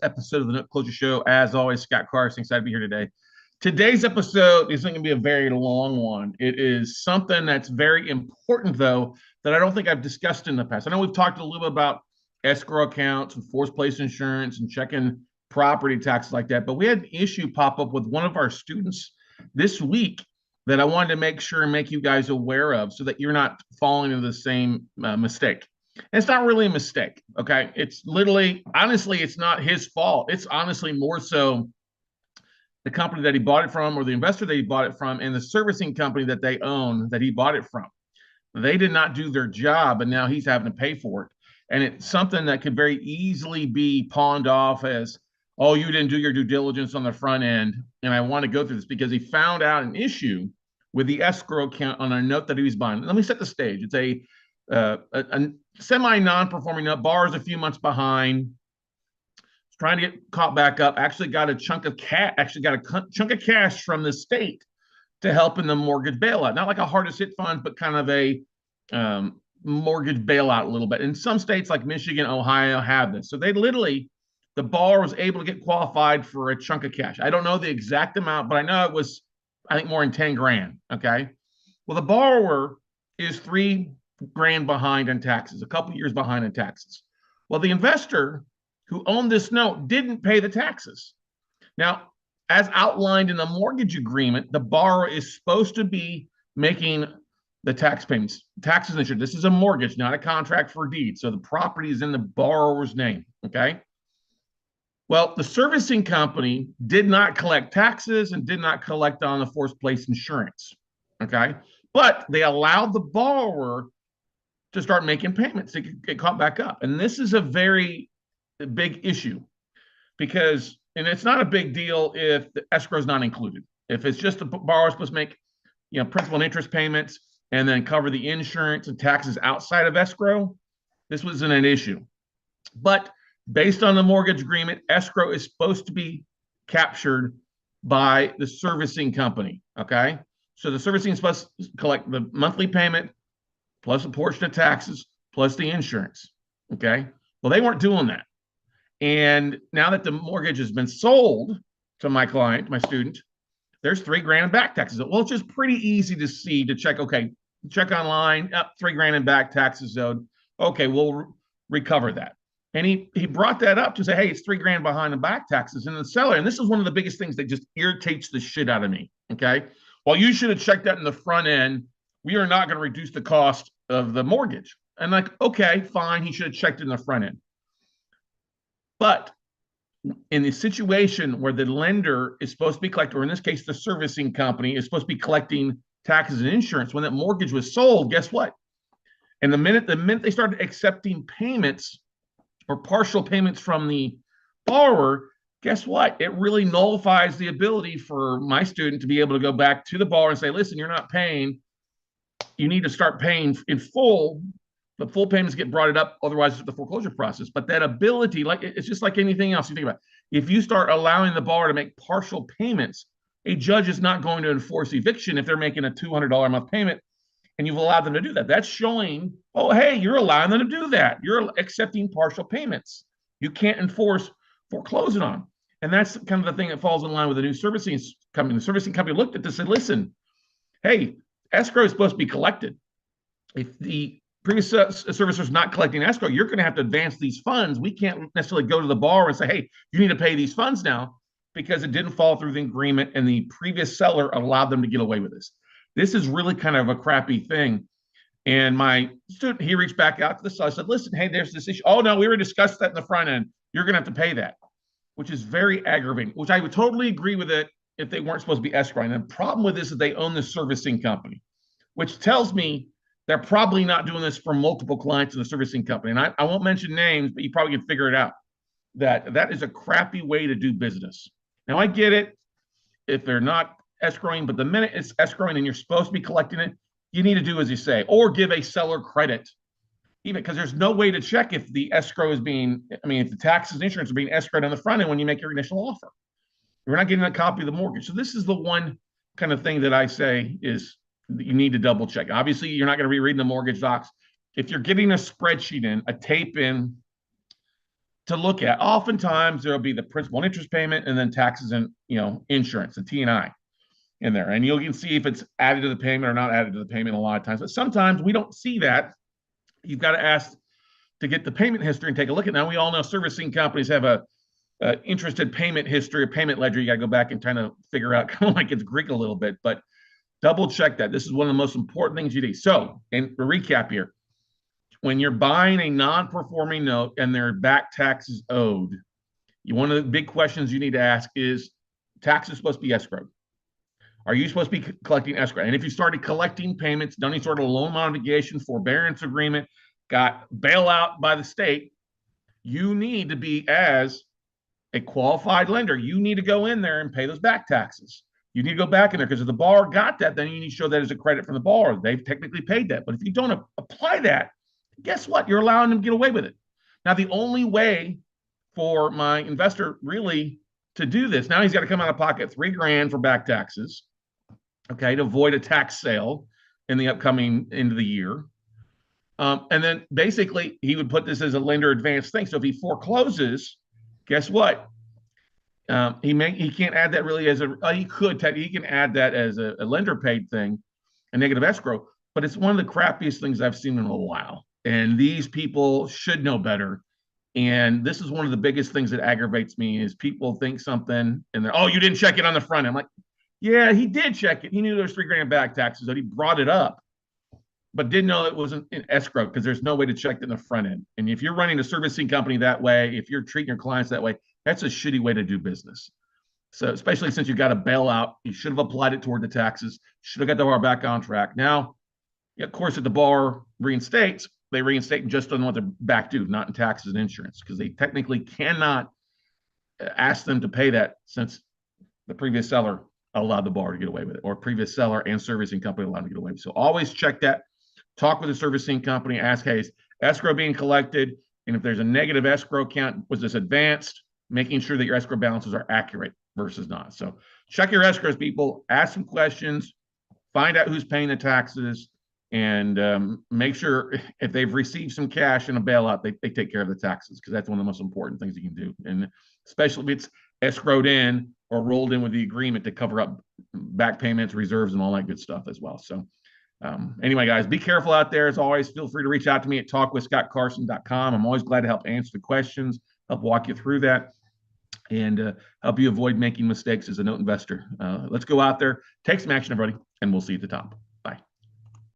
episode of the Note Closure Show. As always, Scott Carson, excited to be here today. Today's episode isn't going to be a very long one. It is something that's very important, though, that I don't think I've discussed in the past. I know we've talked a little bit about escrow accounts and forced place insurance and checking property taxes like that, but we had an issue pop up with one of our students this week that I wanted to make sure and make you guys aware of so that you're not falling into the same mistake. And it's not really a mistake, okay? It's literally, honestly, it's not his fault. It's honestly more so the company that he bought it from or the investor that he bought it from and the servicing company that they own that he bought it from. They did not do their job, and now he's having to pay for it. And it's something that could very easily be pawned off as, oh, you didn't do your due diligence on the front end. And I want to go through this because he found out an issue with the escrow account on a note that he was buying. Let me set the stage. It's a semi-non-performing note, borrows a few months behind, trying to get caught back up, actually got a chunk of cash from the state to help in the mortgage bailout. Not like a hard to hit fund, but kind of a mortgage bailout a little bit. And some states like Michigan, Ohio have this. So the borrower was able to get qualified for a chunk of cash. I don't know the exact amount, but I know it was, I think, more than 10 grand, okay? Well, the borrower is $3 grand behind in taxes, a couple years behind in taxes. Well, the investor who owned this note didn't pay the taxes. Now, as outlined in the mortgage agreement, the borrower is supposed to be making the tax payments, taxes and insurance. This is a mortgage, not a contract for deed. So the property is in the borrower's name, okay? Well, the servicing company did not collect taxes and did not collect on the forced place insurance, okay? But they allowed the borrower to start making payments to get caught back up. And this is a very big issue because, and it's not a big deal if the escrow is not included. If it's just the borrower supposed to make, principal and interest payments and then cover the insurance and taxes outside of escrow, this wasn't an issue. But based on the mortgage agreement, escrow is supposed to be captured by the servicing company, okay? So the servicing is supposed to collect the monthly payment plus a portion of taxes, plus the insurance, okay? Well, they weren't doing that. And now that the mortgage has been sold to my client, my student, there's $3 grand in back taxes. Well, it's just pretty easy to see, to check, okay, check online, up $3 grand in back taxes owed. Okay, we'll recover that. And he brought that up to say, hey, it's $3 grand behind in back taxes. And the seller, and this is one of the biggest things that just irritates the shit out of me, okay? Well, you should have checked that in the front end. We are not going to reduce the cost of the mortgage. And like, okay, fine. He should have checked it in the front end. But in the situation where the lender is supposed to be collecting, or in this case, the servicing company is supposed to be collecting taxes and insurance, when that mortgage was sold, guess what? And the minute they started accepting payments or partial payments from the borrower, guess what? It really nullifies the ability for my student to be able to go back to the borrower and say, listen, you're not paying. You need to start paying in full. The full payments get brought up, otherwise it's the foreclosure process. But that ability, like it's just like anything else you think about. If you start allowing the borrower to make partial payments, a judge is not going to enforce eviction if they're making a $200 a month payment and you've allowed them to do that. That's showing, oh, hey, you're allowing them to do that. You're accepting partial payments. You can't enforce foreclosing on. And that's kind of the thing that falls in line with the new servicing company. The servicing company looked at this and said, listen, hey, escrow is supposed to be collected. If the previous servicer is not collecting escrow, you're going to have to advance these funds. We can't necessarily go to the borrower and say, hey, you need to pay these funds now because it didn't fall through the agreement and the previous seller allowed them to get away with this. This is really kind of a crappy thing. And my student, he reached back out to the seller. I said, listen, hey, there's this issue. Oh, no, we already discussed that in the front end. You're going to have to pay that, which is very aggravating, which I would totally agree with it if they weren't supposed to be escrowing. And the problem with this is they own the servicing company, which tells me they're probably not doing this for multiple clients in the servicing company. And I won't mention names, but you probably can figure it out. That is a crappy way to do business. Now, I get it if they're not escrowing, but the minute it's escrowing and you're supposed to be collecting it, you need to do as you say, or give a seller credit, even because there's no way to check if the escrow is being, if the taxes and insurance are being escrowed on the front end when you make your initial offer. You're not getting a copy of the mortgage. So this is the one kind of thing that I say is you need to double check. Obviously, you're not going to be reading the mortgage docs. If you're getting a spreadsheet in, a tape in to look at. Oftentimes there'll be the principal and interest payment and then taxes and insurance, the T&I in there. And you can see if it's added to the payment or not added to the payment a lot of times. But sometimes we don't see that. You've got to ask to get the payment history and take a look at it. Now, we all know servicing companies have a interested payment history, a payment ledger. You got to go back and kind of figure out, kind of like it's Greek a little bit, but double check that. This is one of the most important things you do. So, and a recap here, when you're buying a non-performing note and there are back taxes owed, one of the big questions you need to ask is, taxes supposed to be escrowed? Are you supposed to be collecting escrow? And if you started collecting payments, done any sort of loan modification, forbearance agreement, got bailout by the state, you need to be, as a qualified lender, you need to go in there and pay those back taxes. You need to go back in there, because if the borrower got that, then you need to show that as a credit from the borrower. They've technically paid that. But if you don't apply that, guess what? You're allowing them to get away with it. Now, the only way for my investor really to do this, now he's got to come out of pocket $3,000 for back taxes, okay, to avoid a tax sale in the upcoming end of the year. And then basically he would put this as a lender advance thing. So if he forecloses, guess what? He can't add that really as he can add that as a lender paid thing, a negative escrow, but it's one of the crappiest things I've seen in a while. And these people should know better. And this is one of the biggest things that aggravates me is people think something and they're, oh, you didn't check it on the front end. I'm like, yeah, he did check it. He knew there was $3,000 back taxes, that he brought it up, but didn't know it wasn't in escrow, because there's no way to check it in the front end. And if you're running a servicing company that way, if you're treating your clients that way, that's a shitty way to do business. So especially since you got a bailout, you should have applied it toward the taxes, should have got the bar back on track. Now, of course, if the bar reinstates, they reinstate just on what they're back due, not in taxes and insurance, because they technically cannot ask them to pay that, since the previous seller allowed the borrower to get away with it, or previous seller and servicing company allowed to get away with it. So always check that. Talk with the servicing company. Ask, hey, is escrow being collected? And if there's a negative escrow count, was this advanced? Making sure that your escrow balances are accurate versus not. So check your escrows, people. Ask some questions. Find out who's paying the taxes. And make sure if they've received some cash in a bailout, they take care of the taxes, because that's one of the most important things you can do. And especially if it's escrowed in or rolled in with the agreement to cover up back payments, reserves, and all that good stuff as well. So anyway, guys, be careful out there. As always, feel free to reach out to me at talkwithscottcarson.com. I'm always glad to help answer the questions, help walk you through that, and help you avoid making mistakes as a note investor. Let's go out there, take some action, everybody, and we'll see you at the top.